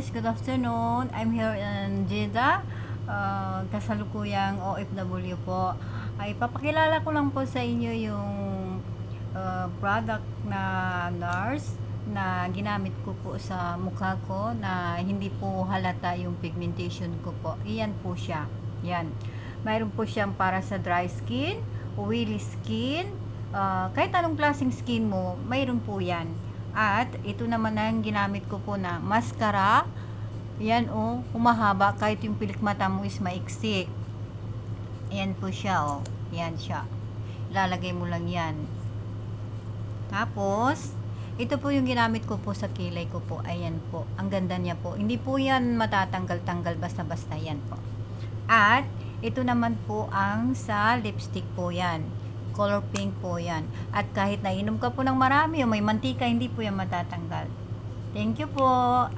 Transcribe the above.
guys, good afternoon. I'm here in Jeddah, kasalukuyang OFW po. Ay papakilala ko lang po sa inyo yung product na NARS na ginamit ko po sa mukha ko na hindi po halata yung pigmentation ko po. Iyan po siya. Yan. Mayroon po siyang para sa dry skin, oily skin, kahit anong klaseng skin mo, mayroon po yan. At ito naman ang ginamit ko po na mascara. Yan humahaba kahit yung pilik mata mo is maiksi. Ayan po siya Yan siya. Ilalagay mo lang yan. Tapos, ito po yung ginamit ko po sa kilay ko po. Ayan po. Ang ganda niya po. Hindi po yan matatanggal-tanggal basta-basta yan po. At, ito naman po ang sa lipstick po yan. Color pink po yan. At kahit nainom ka po ng marami o may mantika, hindi po yan matatanggal. Thank you po.